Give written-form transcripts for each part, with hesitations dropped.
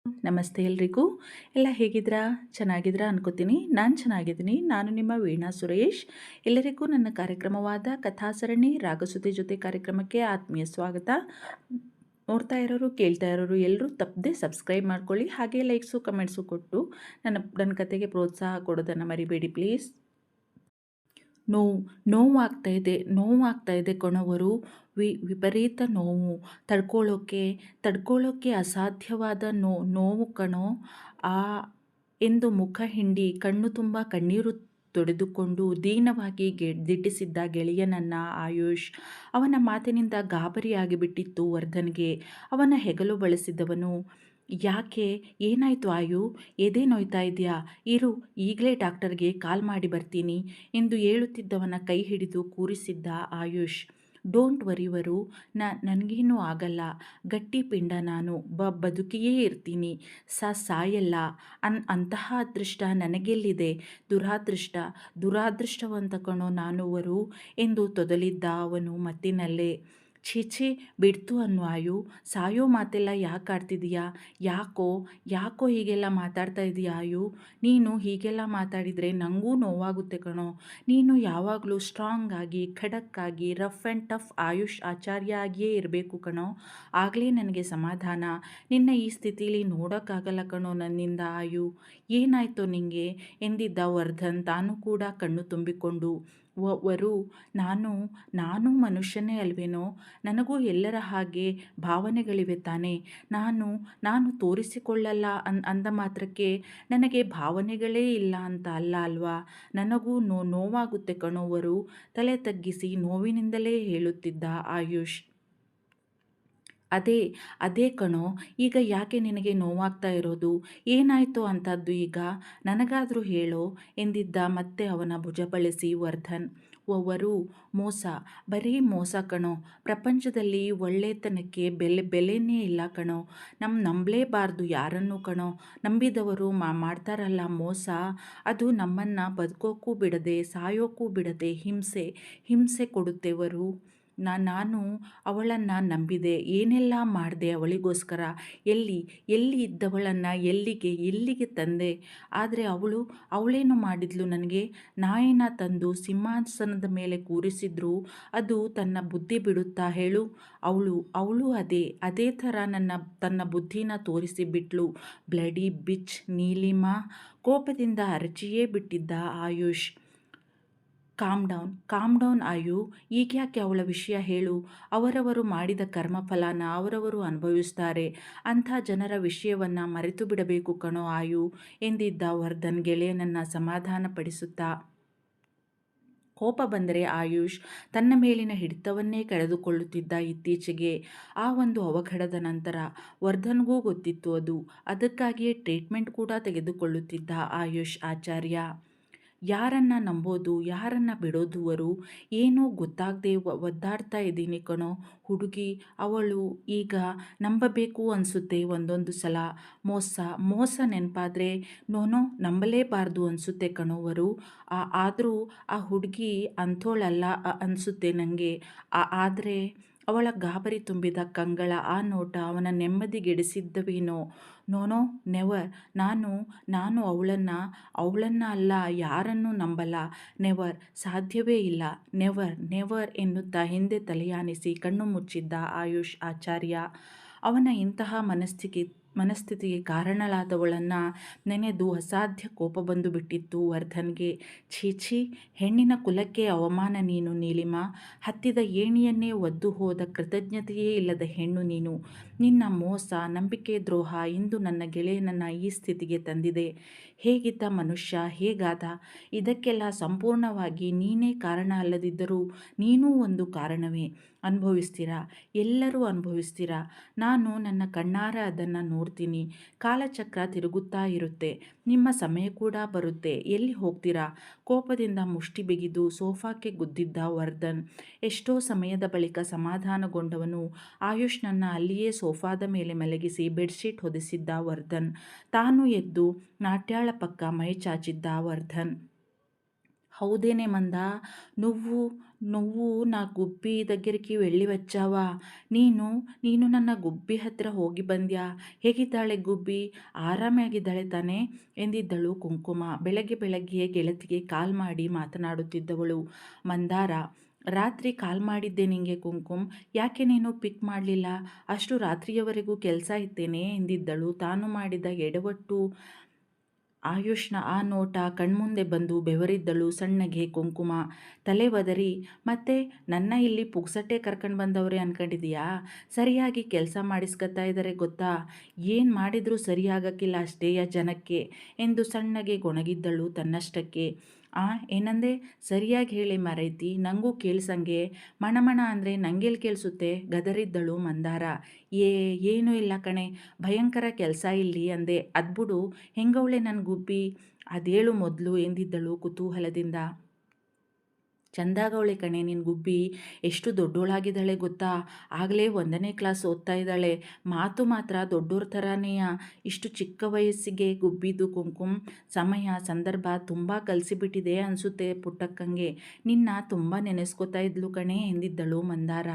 ನಮಸ್ತೆ ಎಲ್ರಿಗೂ. ಎಲ್ಲ ಹೇಗಿದ್ದೀರಾ? ಚೆನ್ನಾಗಿದ್ದೀರಾ ಅನ್ಕೋತೀನಿ. ನಾನು ಚೆನ್ನಾಗಿದ್ದೀನಿ. ನಾನು ನಿಮ್ಮ ವೀಣಾ ಸುರೇಶ್. ಎಲ್ಲರಿಗೂ ನನ್ನ ಕಾರ್ಯಕ್ರಮವಾದ ಕಥಾಸರಣಿ ರಾಗಸುತಿ ಜೊತೆ ಕಾರ್ಯಕ್ರಮಕ್ಕೆ ಆತ್ಮೀಯ ಸ್ವಾಗತ. ನೋಡ್ತಾ ಇರೋರು, ಕೇಳ್ತಾ ಇರೋರು ಎಲ್ಲರೂ ತಪ್ಪದೆ ಸಬ್ಸ್ಕ್ರೈಬ್ ಮಾಡ್ಕೊಳ್ಳಿ. ಹಾಗೆ ಲೈಕ್ಸು, ಕಮೆಂಟ್ಸು ಕೊಟ್ಟು ನನ್ನ ಕತೆಗೆ ಪ್ರೋತ್ಸಾಹ ಕೊಡೋದನ್ನು ಮರಿಬೇಡಿ ಪ್ಲೀಸ್. ನೋವಾಗ್ತಾ ಇದೆ ಕಣವರು. ವಿಪರೀತ ನೋವು. ತಡ್ಕೊಳ್ಳೋಕ್ಕೆ ಅಸಾಧ್ಯವಾದ ನೋವು ಕಣೋ. ಆ ಎಂದು ಮುಖ ಹಿಂಡಿ ಕಣ್ಣು ತುಂಬ ಕಣ್ಣೀರು ತೊಡೆದುಕೊಂಡು ದೀನವಾಗಿ ದಿಟ್ಟಿಸಿದ್ದ ಗೆಳೆಯನನ್ನ ಆಯುಷ್. ಅವನ ಮಾತಿನಿಂದ ಗಾಬರಿಯಾಗಿಬಿಟ್ಟಿತ್ತು ವರ್ಧನ್ಗೆ. ಅವನ ಹೆಗಲು ಬಳಸಿದವನು, ಯಾಕೆ, ಏನಾಯಿತು ಆಯು? ಎದೆ ನೋಯ್ತಾ ಇದೆಯಾ? ಇರು, ಈಗಲೇ ಡಾಕ್ಟರ್ಗೆ ಕಾಲ್ ಮಾಡಿ ಬರ್ತೀನಿ ಎಂದು ಹೇಳುತ್ತಿದ್ದವನ ಕೈ ಹಿಡಿದು ಕೂರಿಸಿದ್ದ ಆಯುಷ್. ಡೋಂಟ್ ವರಿವರು, ನನಗೇನೂ ಆಗಲ್ಲ. ಗಟ್ಟಿ ಪಿಂಡ ನಾನು. ಬದುಕಿಯೇ ಇರ್ತೀನಿ. ಸಾಯಲ್ಲ. ಅಂತಹ ಅದೃಷ್ಟ ನನಗೆಲ್ಲಿದೆ? ದುರಾದೃಷ್ಟವಂತ ಕಣೋ ನಾನುವರು ಎಂದು ತೊದಲಿದ್ದ ಅವನು ಮತ್ತಿನಲ್ಲೇ. ಛೀ ಬಿಡ್ತು ಅನ್ನು ಆಯು. ಸಾಯೋ ಮಾತೆಲ್ಲ ಯಾಕೆ ಆಡ್ತಿದೀಯಾ? ಯಾಕೋ ಹೀಗೆಲ್ಲ ಮಾತಾಡ್ತಾ ಇದೀಯಾ ಆಯು? ನೀನು ಹೀಗೆಲ್ಲ ಮಾತಾಡಿದರೆ ನನಗೂ ನೋವಾಗುತ್ತೆ ಕಣೋ. ನೀನು ಯಾವಾಗಲೂ ಸ್ಟ್ರಾಂಗ್ ಆಗಿ, ಖಡಕ್ ಆಗಿ, ರಫ್ ಆ್ಯಂಡ್ ಟಫ್ ಆಯುಷ್ ಆಚಾರ್ಯ ಆಗಿಯೇ ಇರಬೇಕು ಕಣೋ. ಆಗಲೇ ನನಗೆ ಸಮಾಧಾನ. ನಿನ್ನ ಈ ಸ್ಥಿತಿಲಿ ನೋಡೋಕ್ಕಾಗಲ್ಲ ಕಣೋ ನನ್ನಿಂದ ಆಯು. ಏನಾಯ್ತೋ ನಿಂಗೆ ಎಂದಿದ್ದ ವರ್ಧನ್ ತಾನು ಕೂಡ ಕಣ್ಣು ತುಂಬಿಕೊಂಡು. ವರು, ನಾನು ಮನುಷ್ಯನೇ ಅಲ್ವೇನೋ? ನನಗೂ ಎಲ್ಲರ ಹಾಗೆ ಭಾವನೆಗಳಿವೆ ತಾನೇ. ನಾನು ತೋರಿಸಿಕೊಳ್ಳಲ್ಲ ಅಂದ ಮಾತ್ರಕ್ಕೆ ನನಗೆ ಭಾವನೆಗಳೇ ಇಲ್ಲ ಅಂತ ಅಲ್ಲ ಅಲ್ವಾ? ನನಗೂ ನೋವಾಗುತ್ತೆ ಕಣೋವರು, ತಲೆ ತಗ್ಗಿಸಿ ನೋವಿನಿಂದಲೇ ಹೇಳುತ್ತಿದ್ದ ಆಯುಷ್. ಅದೇ ಕಣೋ, ಈಗ ಯಾಕೆ ನಿನಗೆ ನೋವಾಗ್ತಾ ಇರೋದು? ಏನಾಯಿತು ಅಂಥದ್ದು ಈಗ? ನನಗಾದರೂ ಹೇಳೋ ಎಂದಿದ್ದ ಮತ್ತೆ ಅವನ ಭುಜ ಬಳಸಿ ವರ್ಧನ್. ವರು, ಮೋಸ, ಬರೀ ಮೋಸ ಕಣೋ. ಪ್ರಪಂಚದಲ್ಲಿ ಒಳ್ಳೆತನಕ್ಕೆ ಬೆಲೆನೇ ಇಲ್ಲ ಕಣೋ. ನಂಬಲೇಬಾರ್ದು ಯಾರನ್ನು ಕಣೋ. ನಂಬಿದವರು ಮಾಡ್ತಾರಲ್ಲ ಮೋಸ, ಅದು ನಮ್ಮನ್ನು ಬದುಕೋಕ್ಕೂ ಬಿಡದೆ ಸಾಯೋಕ್ಕೂ ಬಿಡದೆ ಹಿಂಸೆ ಕೊಡುತ್ತೇವರು. ನಾನು ಅವಳನ್ನು ನಂಬಿದೆ, ಏನೆಲ್ಲ ಮಾಡಿದೆ ಅವಳಿಗೋಸ್ಕರ. ಎಲ್ಲಿ ಇದ್ದವಳನ್ನು ಎಲ್ಲಿಗೆ ತಂದೆ. ಆದರೆ ಅವಳೇನು ಮಾಡಿದ್ಲು ನನಗೆ? ನಾಯಿನ ತಂದು ಸಿಂಹಾಸನದ ಮೇಲೆ ಕೂರಿಸಿದ್ರು ಅದು ತನ್ನ ಬುದ್ಧಿ ಬಿಡುತ್ತಾ ಹೇಳು? ಅವಳು ಅದೇ ಥರ ತನ್ನ ಬುದ್ಧಿನ ತೋರಿಸಿಬಿಟ್ಲು. ಬ್ಲಡಿ ಬಿಚ್ ನೀಲಿಮಾ. ಕೋಪದಿಂದ ಅರಚಿಯೇ ಬಿಟ್ಟಿದ್ದ ಆಯುಷ್. Calm down Ayu. ಈಗ್ಯಾಕೆ ಅವಳ ವಿಷಯ ಹೇಳು? ಅವರವರು ಮಾಡಿದ ಕರ್ಮಫಲನ ಅವರವರು ಅನುಭವಿಸ್ತಾರೆ. ಅಂಥ ಜನರ ವಿಷಯವನ್ನು ಮರೆತು ಬಿಡಬೇಕು ಕಣೋ ಆಯು ಎಂದಿದ್ದ ವರ್ಧನ್ ಗೆಳೆಯನನ್ನು ಸಮಾಧಾನಪಡಿಸುತ್ತಾ. ಕೋಪ ಬಂದರೆ ಆಯುಷ್ ತನ್ನ ಮೇಲಿನ ಹಿಡಿತವನ್ನೇ ಕಳೆದುಕೊಳ್ಳುತ್ತಿದ್ದ ಇತ್ತೀಚೆಗೆ. ಆ ಒಂದು ಅವಘಡದ ನಂತರ ವರ್ಧನ್ಗೂ ಗೊತ್ತಿತ್ತು ಅದು. ಅದಕ್ಕಾಗಿಯೇ ಟ್ರೀಟ್ಮೆಂಟ್ ಕೂಡ ತೆಗೆದುಕೊಳ್ಳುತ್ತಿದ್ದ ಆಯುಷ್ ಆಚಾರ್ಯ. ಯಾರನ್ನ ನಂಬೋದು, ಯಾರನ್ನ ಬಿಡೋದುವರು ಏನೂ ಗೊತ್ತಾಗದೆ ಒದ್ದಾಡ್ತಾ ಇದ್ದೀನಿ ಕಣೋ. ಹುಡುಗಿ ಅವಳು ಈಗ ನಂಬಬೇಕು ಅನಿಸುತ್ತೆ ಒಂದೊಂದು ಸಲ. ಮೋಸ ನೆನಪಾದರೆ ನಂಬಲೇಬಾರ್ದು ಅನಿಸುತ್ತೆ ಕಣೋವರು. ಆದರೂ ಆ ಹುಡುಗಿ ಅಂಥೋಳಲ್ಲ ಅನಿಸುತ್ತೆ ನನಗೆ. ಆದರೆ ಅವಳ ಗಾಬರಿ ತುಂಬಿದ ಕಂಗಳ ಆ ನೋಟ ಅವನ ನೆಮ್ಮದಿಗೆಡಿಸಿದ್ದವೇನೋ. ನೆವರ್. ನಾನು ಅವಳನ್ನು ಅಲ್ಲ, ಯಾರನ್ನೂ ನಂಬಲ್ಲ. ನೆವರ್, ಸಾಧ್ಯವೇ ಇಲ್ಲ. ನೆವರ್ ಎನ್ನುತ್ತಾ ಹಿಂದೆ ತಲೆಯಾನಿಸಿ ಕಣ್ಣು ಮುಚ್ಚಿದ್ದ ಆಯುಷ್ ಆಚಾರ್ಯ. ಅವನ ಇಂತಹ ಮನಸ್ಥಿತಿಗೆ ಕಾರಣಳಾದವಳನ್ನು ನೆನೆದು ಅಸಾಧ್ಯ ಕೋಪ ಬಂದು ಬಿಟ್ಟಿತ್ತು ವರ್ಧನ್ಗೆ. ಛೀ, ಹೆಣ್ಣಿನ ಕುಲಕ್ಕೆ ಅವಮಾನ ನೀನು ನೀಲಿಮಾ. ಹತ್ತಿದ ಏಣಿಯನ್ನೇ ಒದ್ದು ಹೋದ ಕೃತಜ್ಞತೆಯೇ ಇಲ್ಲದ ಹೆಣ್ಣು ನೀನು. ನಿನ್ನ ಮೋಸ, ನಂಬಿಕೆ ದ್ರೋಹ ಇಂದು ನನ್ನ ಗೆಳೆಯನನ್ನು ಈ ಸ್ಥಿತಿಗೆ ತಂದಿದೆ. ಹೇಗಿದ್ದ ಮನುಷ್ಯ ಹೇಗಾದ? ಇದಕ್ಕೆಲ್ಲ ಸಂಪೂರ್ಣವಾಗಿ ನೀನೇ ಕಾರಣ ಅಲ್ಲದಿದ್ದರೂ ನೀನೂ ಒಂದು ಕಾರಣವೇ. ಅನುಭವಿಸ್ತೀರಾ, ಎಲ್ಲರೂ ಅನುಭವಿಸ್ತೀರಾ. ನಾನು ನನ್ನ ಕಣ್ಣಾರ ಅದನ್ನು ನೋಡ್ತೀನಿ. ಕಾಲಚಕ್ರ ತಿರುಗುತ್ತಾ ಇರುತ್ತೆ. ನಿಮ್ಮ ಸಮಯ ಕೂಡ ಬರುತ್ತೆ. ಎಲ್ಲಿ ಹೋಗ್ತೀರಾ? ಕೋಪದಿಂದ ಮುಷ್ಟಿ ಬಿಗಿದು ಸೋಫಾಕ್ಕೆ ಗುದ್ದಿದ್ದ ವರ್ಧನ್. ಎಷ್ಟೋ ಸಮಯದ ಬಳಿಕ ಸಮಾಧಾನಗೊಂಡವನು ಆಯುಷ್ನನ್ನು ಅಲ್ಲಿಯೇ ಸೋಫಾದ ಮೇಲೆ ಮಲಗಿಸಿ ಬೆಡ್ಶೀಟ್ ಹೊದಿಸಿದ್ದ ವರ್ಧನ್. ತಾನು ಎದ್ದು ನಾಟ್ಯಾಳ ಪಕ್ಕ ಮೈ ಚಾಚಿದ್ದ ವರ್ಧನ್. హౌదేనే మందా! నువ్వు నువ్వు నా గుಬ್ಬಿ దగ్గరికి వెళ్ళి వచ్చాವಾ? ನೀನು ನೀನು ನನ್ನ ಗುಬ್ಬಿ ಹತ್ತಿರ ಹೋಗಿ ಬಂದ್ಯಾ? ಹೇಗಿದ್ದಾಳೆ ಗುಬ್ಬಿ? ಆರಾಮಾಗಿದ್ದಾಳೆ ತಾನೇ? ಎಂದಿದ್ದಳು ಕುಂಕುಮ. ಬೆಳಗ್ಗೆ ಬೆಳಗ್ಗೆಯೇ ಗೆಳತಿಗೆ ಕಾಲ್ ಮಾಡಿ ಮಾತನಾಡುತ್ತಿದ್ದವಳು ಮಂದಾರ. ರಾತ್ರಿ ಕಾಲ್ ಮಾಡಿದ್ದೆ ನಿಂಗೆ ಕುಂಕುಮ್. ಯಾಕೆ ನೀನು ಪಿಕ್ ಮಾಡಲಿಲ್ಲ? ಅಷ್ಟು ರಾತ್ರಿಯವರೆಗೂ ಕೆಲಸ ಇತ್ತೇನೆ ಎಂದಿದ್ದಳು. ತಾನು ಮಾಡಿದ ಎಡವಟ್ಟು ಆಯುಷ್ನ ಆ ನೋಟ ಕಣ್ಮುಂದೆ ಬಂದು ಬೆವರಿದ್ದಳು ಸಣ್ಣಗೆ ಕುಂಕುಮ. ತಲೆ ಒದರಿ, ಮತ್ತೆ ನನ್ನ ಇಲ್ಲಿ ಪುಗ್ಸಟ್ಟೆ ಕರ್ಕೊಂಡು ಬಂದವ್ರೆ ಅನ್ಕೊಂಡಿದೀಯಾ? ಸರಿಯಾಗಿ ಕೆಲಸ ಮಾಡಿಸ್ಕೊತಾ ಇದ್ದಾರೆ ಗೊತ್ತಾ? ಏನು ಮಾಡಿದ್ರೂ ಸರಿಯಾಗಕ್ಕಿಲ್ಲ ಅಷ್ಟೇಯ ಜನಕ್ಕೆ ಎಂದು ಸಣ್ಣಗೆ ಗೊಣಗಿದ್ದಳು ತನ್ನಷ್ಟಕ್ಕೆ. ಏನಂದೆ? ಸರಿಯಾಗಿ ಹೇಳಿ ಮಾರೈತಿ, ನನಗೂ ಕೇಳ್ಸಂಗೆ. ಮಣಮಣ ಅಂದರೆ ನಂಗೆಲ್ಲಿ ಕೇಳಿಸುತ್ತೆ ಗದರಿದ್ದಳು ಮಂದಾರ. ಏನೂ ಇಲ್ಲ ಕಣೆ, ಭಯಂಕರ ಕೆಲಸ ಇಲ್ಲಿ ಅಂದೆ. ಅದ್ಬಿಡು, ಹೆಂಗವಳೆ ನನ್ನ ಗುಬ್ಬಿ? ಅದೇಳು ಮೊದಲು ಎಂದಿದ್ದಳು ಕುತೂಹಲದಿಂದ. ಚಂದಾಗವಳೆ ಕಣೆ ನಿನ್ನ ಗುಬ್ಬಿ. ಎಷ್ಟು ದೊಡ್ಡೋಳಾಗಿದ್ದಾಳೆ ಗೊತ್ತಾ? ಆಗಲೇ 1ನೇ ಕ್ಲಾಸ್ ಓದ್ತಾ ಇದ್ದಾಳೆ. ಮಾತು ಮಾತ್ರ ದೊಡ್ಡೋರ ಥರನೇಯ. ಇಷ್ಟು ಚಿಕ್ಕ ವಯಸ್ಸಿಗೆ ಗುಬ್ಬಿದ್ದು ಕುಂಕುಮ್. ಸಮಯ ಸಂದರ್ಭ ತುಂಬ ಕಲಿಸಿಬಿಟ್ಟಿದೆ ಅನಿಸುತ್ತೆ ಪುಟ್ಟಕ್ಕಂಗೆ. ನಿನ್ನ ತುಂಬ ನೆನೆಸ್ಕೋತಾ ಇದ್ಲು ಕಣೆ ಎಂದಿದ್ದಳು ಮಂದಾರ.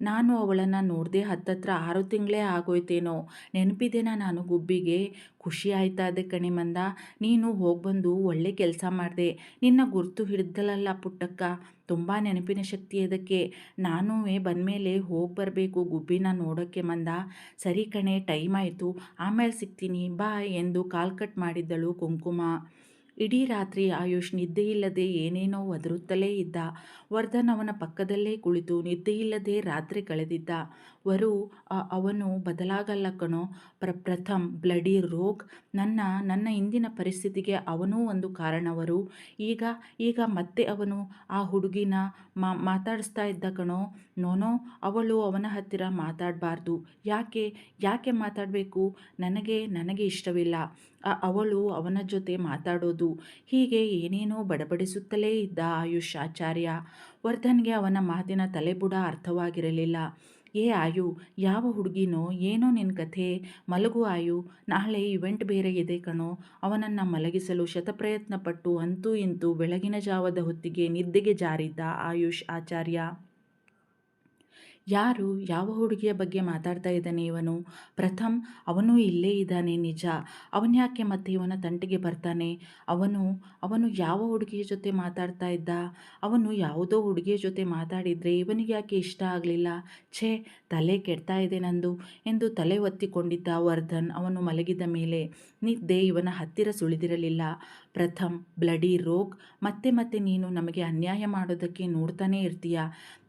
ನಾನು ಅವಳನ್ನು ನೋಡದೆ ಹತ್ತತ್ರ 6 ತಿಂಗಳೇ ಆಗೋಯ್ತೇನೋ. ನೆನಪಿದೆನಾ ನಾನು ಗುಬ್ಬಿಗೆ? ಖುಷಿ ಆಯ್ತಾ ಅದೇ ಕಣೆ ಮಂದ. ನೀನು ಹೋಗ್ಬಂದು ಒಳ್ಳೆ ಕೆಲಸ ಮಾಡಿದೆ. ನಿನ್ನ ಗುರ್ತು ಹಿಡ್ದಲಲ್ಲ ಪುಟ್ಟಕ್ಕ. ತುಂಬ ನೆನಪಿನ ಶಕ್ತಿ ಅದಕ್ಕೆ. ನಾನೂ ಬಂದಮೇಲೆ ಹೋಗಿ ಬರಬೇಕು ಗುಬ್ಬಿನ ನೋಡೋಕ್ಕೆ ಮಂದ. ಸರಿ ಕಣೆ, ಟೈಮ್ ಆಯಿತು, ಆಮೇಲೆ ಸಿಗ್ತೀನಿ ಬಾಯ್ ಎಂದು ಕಾಲ್ ಕಟ್ ಮಾಡಿದ್ದಳು ಕುಂಕುಮ. ಇಡೀ ರಾತ್ರಿ ಆಯುಷ್ ನಿದ್ದೆಯಿಲ್ಲದೆ ಏನೇನೋ ಒದರುತ್ತಲೇ ಇದ್ದ. ವರ್ಧನ್ ಅವನ ಪಕ್ಕದಲ್ಲೇ ಕುಳಿತು ನಿದ್ದೆಯಿಲ್ಲದೆ ರಾತ್ರಿ ಕಳೆದಿದ್ದ. ವರು ಅವನು ಬದಲಾಗಲ್ಲ ಕಣೋ ಪ್ರಥಮ್. ಬ್ಲಡಿ ರೋಗ್. ನನ್ನ ಇಂದಿನ ಪರಿಸ್ಥಿತಿಗೆ ಅವನೂ ಒಂದು ಕಾರಣವರು. ಈಗ ಈಗ ಮತ್ತೆ ಅವನು ಆ ಹುಡುಗಿನ ಮಾತಾಡಿಸ್ತಾ ಇದ್ದ ಕಣೋ. ನೋನೋ, ಅವಳು ಅವನ ಹತ್ತಿರ ಮಾತಾಡಬಾರ್ದು. ಯಾಕೆ ಯಾಕೆ ಮಾತಾಡಬೇಕು? ನನಗೆ ಇಷ್ಟವಿಲ್ಲ ಅವಳು ಅವನ ಜೊತೆ ಮಾತಾಡೋದು. ಹೀಗೆ ಏನೇನೋ ಬಡಬಡಿಸುತ್ತಲೇ ಇದ್ದ ಆಯುಷ್ ಆಚಾರ್ಯ. ವರ್ಧನ್ಗೆ ಅವನ ಮಾತಿನ ತಲೆಬುಡ ಅರ್ಥವಾಗಿರಲಿಲ್ಲ. ಆಯು, ಯಾವ ಹುಡುಗಿನೋ ಏನೋ ನಿನ್ನ ಕಥೆ? ಮಲಗು ಆಯು, ನಾಳೆ ಇವೆಂಟ್ ಬೇರೆ ಇದೆ ಕಣೋ. ಅವನನ್ನು ಮಲಗಿಸಲು ಶತಪ್ರಯತ್ನಪಟ್ಟು ಅಂತೂ ಇಂತೂ ಬೆಳಗಿನ ಜಾವದ ಹೊತ್ತಿಗೆ ನಿದ್ದೆಗೆ ಜಾರಿದ್ದ ಆಯುಷ್ ಆಚಾರ್ಯ. ಯಾರು? ಯಾವ ಹುಡುಗಿಯ ಬಗ್ಗೆ ಮಾತಾಡ್ತಾ ಇದ್ದಾನೆ ಇವನು? ಪ್ರಥಮ್, ಅವನು ಇಲ್ಲೇ ಇದ್ದಾನೆ ನಿಜ. ಅವನ್ಯಾಕೆ ಮತ್ತೆ ಇವನ ತಂಟೆಗೆ ಬರ್ತಾನೆ? ಅವನು ಯಾವ ಹುಡುಗಿಯ ಜೊತೆ ಮಾತಾಡ್ತಾ ಇದ್ದ? ಅವನು ಯಾವುದೋ ಹುಡುಗಿಯ ಜೊತೆ ಮಾತಾಡಿದರೆ ಇವನಿಗೆ ಯಾಕೆ ಇಷ್ಟ ಆಗಲಿಲ್ಲ? ಛೇ, ತಲೆ ಕೆಡ್ತಾ ಇದೆ ನಂದು ಎಂದು ತಲೆ ಒತ್ತಿಕೊಂಡಿದ್ದ ವರ್ಧನ್ ಅವನು ಮಲಗಿದ ಮೇಲೆ. ನಿದ್ದೆ ಇವನ ಹತ್ತಿರ ಸುಳಿದಿರಲಿಲ್ಲ. ಪ್ರಥಮ್, ಬ್ಲಡಿ ರೋಗ್. ಮತ್ತೆ ಮತ್ತೆ ನೀನು ನಮಗೆ ಅನ್ಯಾಯ ಮಾಡೋದಕ್ಕೆ ನೋಡ್ತಾನೇ ಇರ್ತೀಯ.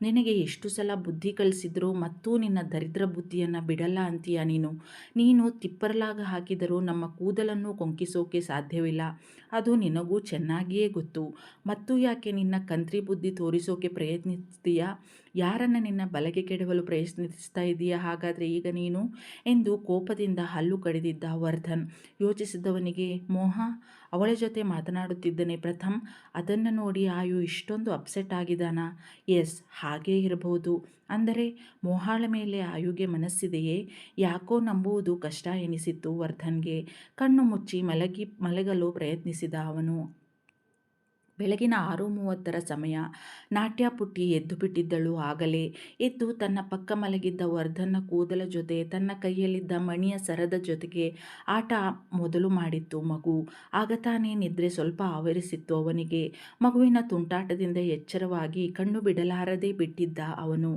ನಿನಗೆ ಎಷ್ಟು ಸಲ ಬುದ್ಧಿ ಕಲಿಸಿದ್ರೂ ಮತ್ತೂ ನಿನ್ನ ದರಿದ್ರ ಬುದ್ಧಿಯನ್ನು ಬಿಡಲ್ಲ ಅಂತೀಯ ನೀನು ತಿಪ್ಪರ್ಲಾಗ ಹಾಕಿದರೂ ನಮ್ಮ ಕೂದಲನ್ನು ಕೊಂಕಿಸೋಕೆ ಸಾಧ್ಯವಿಲ್ಲ. ಅದು ನಿನಗೂ ಚೆನ್ನಾಗಿಯೇ ಗೊತ್ತು. ಮತ್ತು ಯಾಕೆ ನಿನ್ನ ಕಂತ್ರಿ ಬುದ್ಧಿ ತೋರಿಸೋಕೆ ಪ್ರಯತ್ನಿಸ್ತೀಯಾ? ಯಾರನ್ನು ನಿನ್ನ ಬಲಗೆ ಕೆಡವಲು ಪ್ರಯತ್ನಿಸ್ತಾ ಇದೀಯಾ ಹಾಗಾದರೆ ಈಗ ನೀನು ಎಂದು ಕೋಪದಿಂದ ಹಲ್ಲು ಕಡಿದಿದ್ದ ವರ್ಧನ್. ಯೋಚಿಸಿದವನಿಗೆ, ಮೋಹ ಅವಳ ಜೊತೆ ಮಾತನಾಡುತ್ತಿದ್ದನೆ ಪ್ರಥಮ್. ಅದನ್ನು ನೋಡಿ ಆಯು ಇಷ್ಟೊಂದು ಅಪ್ಸೆಟ್ ಆಗಿದ್ದಾನಾ? ಎಸ್, ಹಾಗೇ ಇರಬಹುದು. ಅಂದರೆ ಮೋಹಾಳ ಮೇಲೆ ಆಯುಗೆ ಮನಸ್ಸಿದೆಯೇ? ಯಾಕೋ ನಂಬುವುದು ಕಷ್ಟ ಎನಿಸಿತ್ತು ವರ್ಧನ್ಗೆ. ಕಣ್ಣು ಮುಚ್ಚಿ ಮಲಗಲು ಪ್ರಯತ್ನಿಸಿದ ಅವನು. ಬೆಳಗಿನ 6:30 ಸಮಯ. ನಾಟ್ಯ ಪುಟ್ಟಿ ಎದ್ದು ಬಿಟ್ಟಿದ್ದಳು ಆಗಲೇ. ಎದ್ದು ತನ್ನ ಪಕ್ಕ ಮಲಗಿದ್ದ ವರ್ಧನ್ನ ಕೂದಲ ಜೊತೆ ತನ್ನ ಕೈಯಲ್ಲಿದ್ದ ಮಣಿಯ ಸರದ ಜೊತೆಗೆ ಆಟ ಮೊದಲು ಮಾಡಿತ್ತು ಮಗು. ಆಗ ತಾನೇ ನಿದ್ರೆ ಸ್ವಲ್ಪ ಆವರಿಸಿತ್ತು ಅವನಿಗೆ. ಮಗುವಿನ ತುಂಟಾಟದಿಂದ ಎಚ್ಚರವಾಗಿ ಕಣ್ಣು ಬಿಡಲಾರದೆ ಬಿಟ್ಟಿದ್ದ ಅವನು.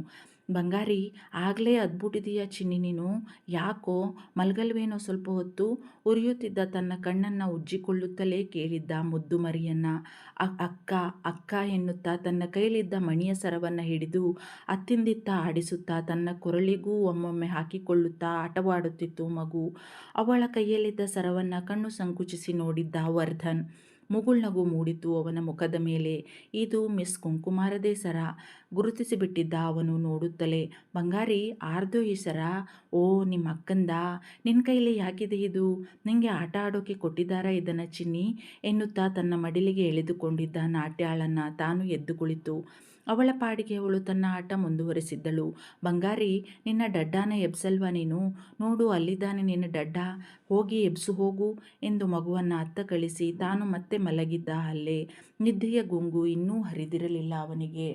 ಬಂಗಾರಿ, ಆಗಲೇ ಅದ್ಬಿಟ್ಟಿದೀಯ ಚಿನ್ನಿ ನೀನು. ಯಾಕೋ ಮಲಗಲ್ವೇನೋ ಸ್ವಲ್ಪ ಹೊತ್ತು? ಉರಿಯುತ್ತಿದ್ದ ತನ್ನ ಕಣ್ಣನ್ನು ಉಜ್ಜಿಕೊಳ್ಳುತ್ತಲೇ ಕೇಳಿದ್ದ ಮುದ್ದು ಮರಿಯನ್ನ. ಅಕ್ಕ ಅಕ್ಕ ಎನ್ನುತ್ತಾ ತನ್ನ ಕೈಲಿದ್ದ ಮಣಿಯ ಸರವನ್ನು ಹಿಡಿದು ಅತ್ತಿಂದಿತ್ತ ಆಡಿಸುತ್ತಾ ತನ್ನ ಕೊರಳಿಗೂ ಒಮ್ಮೊಮ್ಮೆ ಹಾಕಿಕೊಳ್ಳುತ್ತಾ ಆಟವಾಡುತ್ತಿತ್ತು ಮಗು. ಅವಳ ಕೈಯಲ್ಲಿದ್ದ ಸರವನ್ನು ಕಣ್ಣು ಸಂಕುಚಿಸಿ ನೋಡಿದ್ದ ವರ್ಧನ್. ಮುಗುಳ್ನಗು ಮೂಡಿತು ಅವನ ಮುಖದ ಮೇಲೆ. ಇದು ಮಿಸ್ ಕುಂಕುಮಾರದೇ ಸರ. ಗುರುತಿಸಿಬಿಟ್ಟಿದ್ದ ಅವನು ನೋಡುತ್ತಲೇ. ಬಂಗಾರಿ, ಆರ್ದು ಈ ಸರ? ಓ, ನಿಮ್ಮ ಅಕ್ಕಂದ? ನಿನ್ನ ಕೈಲಿ ಯಾಕಿದೆ ಇದು? ನಿಂಗೆ ಆಟ ಆಡೋಕೆ ಕೊಟ್ಟಿದ್ದಾರಾ ಇದನ್ನು ಚಿನ್ನಿ? ಎನ್ನುತ್ತಾ ತನ್ನ ಮಡಿಲಿಗೆ ಎಳೆದುಕೊಂಡಿದ್ದ ನಾಟ್ಯಾಳನ್ನು ತಾನು ಎದ್ದು ಕುಳಿತು. ಅವಳ ಪಾಡಿಗೆ ಅವಳು ತನ್ನ ಆಟ ಮುಂದುವರಿಸಿದ್ದಳು. ಬಂಗಾರಿ, ನಿನ್ನ ಡಡ್ಡಾನ ಎಬ್ಸಲ್ವಾ ನೀನು? ನೋಡು, ಅಲ್ಲಿದ್ದಾನೆ ನಿನ್ನ ಡಡ್ಡ, ಹೋಗಿ ಎಬ್ಸು ಹೋಗು ಎಂದು ಮಗುವನ್ನು ಅತ್ತ ಕಳಿಸಿ ತಾನು ಮತ್ತೆ ಮಲಗಿದ್ದ. ಅಲ್ಲೇ ನಿದ್ದೆಯ ಗುಂಗು ಇನ್ನೂ ಹರಿದಿರಲಿಲ್ಲ ಅವನಿಗೆ.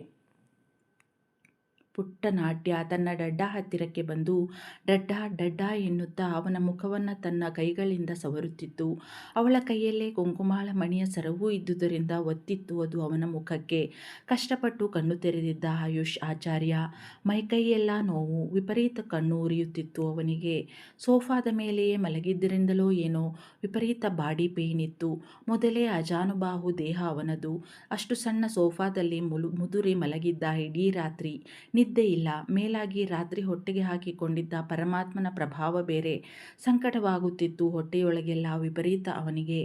ಪುಟ್ಟ ನಾಟ್ಯ ತನ್ನ ಡಡ್ಡ ಹತ್ತಿರಕ್ಕೆ ಬಂದು ಡಡ್ಡ ಡಡ್ಡ ಎನ್ನುತ್ತಾ ಅವನ ಮುಖವನ್ನು ತನ್ನ ಕೈಗಳಿಂದ ಸವರುತ್ತಿತ್ತು. ಅವಳ ಕೈಯಲ್ಲೇ ಕುಂಕುಮಾಳ ಮಣಿಯ ಸರವೂ ಇದ್ದುದರಿಂದ ಒತ್ತಿತ್ತು ಅದು ಅವನ ಮುಖಕ್ಕೆ. ಕಷ್ಟಪಟ್ಟು ಕಣ್ಣು ತೆರೆದಿದ್ದ ಆಯುಷ್ ಆಚಾರ್ಯ. ಮೈಕೈಯೆಲ್ಲ ನೋವು, ವಿಪರೀತ ಕಣ್ಣು ಉರಿಯುತ್ತಿತ್ತು ಅವನಿಗೆ. ಸೋಫಾದ ಮೇಲೆಯೇ ಮಲಗಿದ್ದರಿಂದಲೋ ಏನೋ ವಿಪರೀತ ಬಾಡಿ ಪೇಯ್ನ್ ಇತ್ತು. ಮೊದಲೇ ಅಜಾನುಬಾಹು ದೇಹ ಅವನದು. ಅಷ್ಟು ಸಣ್ಣ ಸೋಫಾದಲ್ಲಿ ಮುದುರಿ ಮಲಗಿದ್ದ ಇಡೀ ರಾತ್ರಿ. ನಿದ್ದೆ ಇಲ್ಲ. ಮೇಲಾಗಿ ರಾತ್ರಿ ಹೊಟ್ಟೆಗೆ ಹಾಕಿಕೊಂಡಿದ್ದ ಪರಮಾತ್ಮನ ಪ್ರಭಾವ ಬೇರೆ. ಸಂಕಟವಾಗುತ್ತಿತ್ತು ಹೊಟ್ಟೆಯೊಳಗೆಲ್ಲ ವಿಪರೀತ ಅವನಿಗೆ.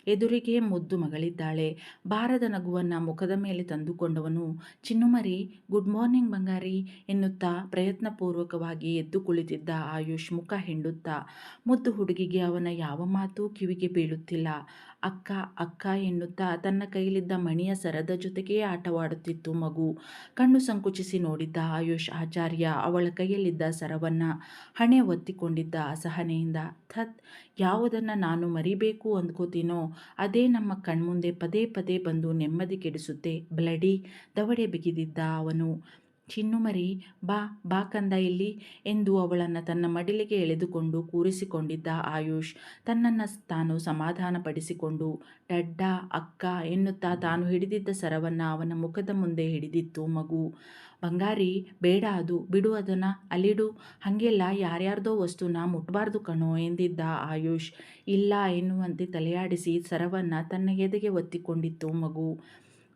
ಎದುರಿಗೆ ಮುದ್ದು ಮಗಳಿದ್ದಾಳೆ. ಬಾರದ ನಗುವನ್ನು ಮುಖದ ಮೇಲೆ ತಂದುಕೊಂಡವನು, ಚಿನ್ನುಮರಿ, ಗುಡ್ ಮಾರ್ನಿಂಗ್ ಬಂಗಾರಿ ಎನ್ನುತ್ತಾ ಪ್ರಯತ್ನಪೂರ್ವಕವಾಗಿ ಎದ್ದು ಕುಳಿತಿದ್ದ ಆಯುಷ್ ಮುಖ ಹಿಂಡುತ್ತಾ. ಮುದ್ದು ಹುಡುಗಿಗೆ ಅವನ ಯಾವ ಮಾತೂ ಕಿವಿಗೆ ಬೀಳುತ್ತಿಲ್ಲ. ಅಕ್ಕ ಅಕ್ಕ ಎನ್ನುತ್ತಾ ತನ್ನ ಕೈಲಿದ್ದ ಮಣಿಯ ಸರದ ಜೊತೆಗೇ ಆಟವಾಡುತ್ತಿತ್ತು ಮಗು. ಕಣ್ಣು ಸಂಕುಚಿಸಿ ನೋಡಿದ್ದ ಆಯುಷ್ ಆಚಾರ್ಯ ಅವಳ ಕೈಯಲ್ಲಿದ್ದ ಸರವನ್ನ. ಹಣೆ ಒತ್ತಿಕೊಂಡಿದ್ದ ಅಸಹನೆಯಿಂದ. ಥತ್, ಯಾವುದನ್ನು ನಾನು ಮರಿಬೇಕು ಅಂದ್ಕೋತೀನೋ ಅದೇ ನಮ್ಮ ಕಣ್ಮುಂದೆ ಪದೇ ಪದೇ ಬಂದು ನೆಮ್ಮದಿ ಕೆಡಿಸುತ್ತೆ. ಬ್ಲಡಿ ದವಡೆ ಬಿಗಿದಿದ್ದ ಅವನು. ಚಿನ್ನುಮರಿ, ಬಾ ಬಾ ಕಂದ ಇಲ್ಲಿ ಎಂದು ಅವಳನ್ನು ತನ್ನ ಮಡಿಲಿಗೆ ಎಳೆದುಕೊಂಡು ಕೂರಿಸಿಕೊಂಡಿದ್ದ ಆಯುಷ್ ತನ್ನನ್ನು ತಾನು ಸಮಾಧಾನಪಡಿಸಿಕೊಂಡು ಡಡ್ಡ ಅಕ್ಕ ಎನ್ನುತ್ತಾ ತಾನು ಹಿಡಿದಿದ್ದ ಸರವನ್ನು ಅವನ ಮುಖದ ಮುಂದೆ ಹಿಡಿದಿತ್ತು ಮಗು. ಬಂಗಾರಿ, ಬೇಡ, ಅದು ಬಿಡು, ಅದನ್ನು ಅಲ್ಲಿಡು, ಹಾಗೆಲ್ಲ ಯಾರ್ಯಾರ್ದೋ ವಸ್ತುನ ಮುಟ್ಬಾರ್ದು ಕಣೋ ಎಂದಿದ್ದ ಆಯುಷ್. ಇಲ್ಲ ಎನ್ನುವಂತೆ ತಲೆಯಾಡಿಸಿ ಸರವನ್ನು ತನ್ನ ಎದೆಗೆ ಒತ್ತಿಕೊಂಡಿತ್ತು ಮಗು.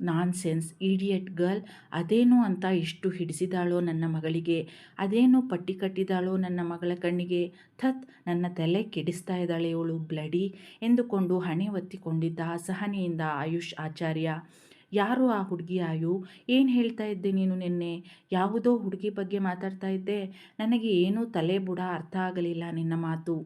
ನಾನ್ಸೆನ್ಸ್, ಈಡಿಯಟ್ ಗರ್ಲ್, ಅದೇನು ಅಂತ ಇಷ್ಟು ಹಿಡಿಸಿದಾಳೋ ನನ್ನ ಮಗಳಿಗೆ, ಅದೇನು ಪಟ್ಟಿ ಕಟ್ಟಿದಾಳೋ ನನ್ನ ಮಗಳ ಕಣ್ಣಿಗೆ. ಥತ್, ನನ್ನ ತಲೆ ಕೆಡಿಸ್ತಾ ಇದ್ದಾಳೆ ಇವಳು, ಬ್ಲಡಿ ಎಂದುಕೊಂಡು ಹಣೆ ಒತ್ತಿಕೊಂಡಿದ್ದ ಅಸಹನೆಯಿಂದ ಆಯುಷ್ ಆಚಾರ್ಯ. ಯಾರು ಆ ಹುಡುಗಿ ಆಯು? ಏನು ಹೇಳ್ತಾ ಇದ್ದೆ ನೀನು ನಿನ್ನೆ? ಯಾವುದೋ ಹುಡುಗಿ ಬಗ್ಗೆ ಮಾತಾಡ್ತಾ ಇದ್ದೆ. ನನಗೆ ಏನೂ ತಲೆ ಬುಡ ಅರ್ಥ ಆಗಲಿಲ್ಲ ನಿನ್ನ ಮಾತು.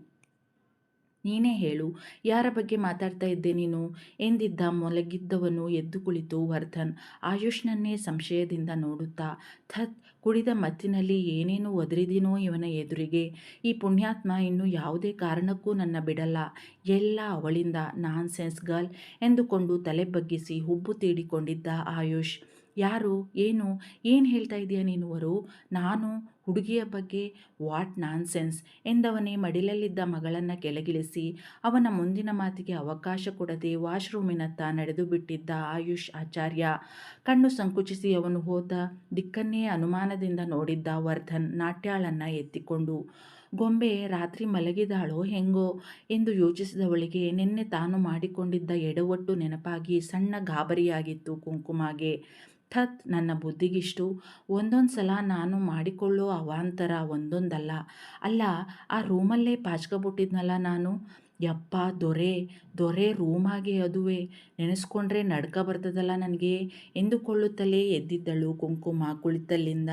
ನೀನೇ ಹೇಳು, ಯಾರ ಬಗ್ಗೆ ಮಾತಾಡ್ತಾ ಇದ್ದೆ ನೀನು ಎಂದಿದ್ದ ಮಲಗಿದ್ದವನು ಎದ್ದು ಕುಳಿತು ವರ್ಧನ್ ಆಯುಷ್ನನ್ನೇ ಸಂಶಯದಿಂದ ನೋಡುತ್ತಾ. ಥತ್, ಕುಡಿದ ಮತ್ತಿನಲ್ಲಿ ಏನೇನು ಒದರಿದಿನೋ ಇವನ ಎದುರಿಗೆ. ಈ ಪುಣ್ಯಾತ್ಮ ಇನ್ನು ಯಾವುದೇ ಕಾರಣಕ್ಕೂ ನನ್ನ ಬಿಡಲ್ಲ. ಎಲ್ಲ ಅವಳಿಂದ. ನಾನ್ಸೆನ್ಸ್ ಗರ್ಲ್ ಎಂದುಕೊಂಡು ತಲೆ ಬಗ್ಗಿಸಿ ಹುಬ್ಬು ತೀಡಿಕೊಂಡಿದ್ದ ಆಯುಷ್. ಯಾರು? ಏನು ಹೇಳ್ತಾ ಇದೆಯಾ ನೀನು ವರು? ನಾನು ಹುಡುಗಿಯ ಬಗ್ಗೆ? ವಾಟ್ ನಾನ್ಸೆನ್ಸ್ ಎಂದವನೇ ಮಡಿಲಲ್ಲಿದ್ದ ಮಗಳನ್ನು ಕೆಳಗಿಳಿಸಿ ಅವನ ಮುಂದಿನ ಮಾತಿಗೆ ಅವಕಾಶ ಕೊಡದೆ ವಾಶ್ರೂಮಿನತ್ತ ನಡೆದು ಬಿಟ್ಟಿದ್ದ ಆಯುಷ್ ಆಚಾರ್ಯ. ಕಣ್ಣು ಸಂಕುಚಿಸಿ ಅವನು ಹೋದ ದಿಕ್ಕನ್ನೇ ಅನುಮಾನದಿಂದ ನೋಡಿದ್ದ ವರ್ಧನ್ ನಾಟ್ಯಾಳನ್ನು ಎತ್ತಿಕೊಂಡು. ಗೊಂಬೆ ರಾತ್ರಿ ಮಲಗಿದಾಳೋ ಹೆಂಗೋ ಎಂದು ಯೋಚಿಸಿದವಳಿಗೆ ನಿನ್ನೆ ತಾನು ಮಾಡಿಕೊಂಡಿದ್ದ ಎಡವಟ್ಟು ನೆನಪಾಗಿ ಸಣ್ಣ ಗಾಬರಿಯಾಗಿತ್ತು ಕುಂಕುಮಾಗೆ. ಥತ್, ನನ್ನ ಬುದ್ಧಿಗಿಷ್ಟು. ಒಂದೊಂದು ಸಲ ನಾನು ಮಾಡಿಕೊಳ್ಳೋ ಅವಾಂತರ ಒಂದೊಂದಲ್ಲ. ಅಲ್ಲ, ಆ ರೂಮಲ್ಲೇ ಪಾಚ್ಕೊಬಿಟ್ಟಿದ್ನಲ್ಲ ನಾನು. ಯಪ್ಪ, ದೊರೆ ರೂಮಾಗೆ ಅದುವೆ, ನೆನೆಸ್ಕೊಂಡ್ರೆ ನಡ್ಕ ಬರ್ತದಲ್ಲ ನನಗೆ ಎಂದುಕೊಳ್ಳುತ್ತಲೇ ಎದ್ದಿದ್ದಳು ಕುಂಕುಮ ಕುಳಿತಲ್ಲಿಂದ.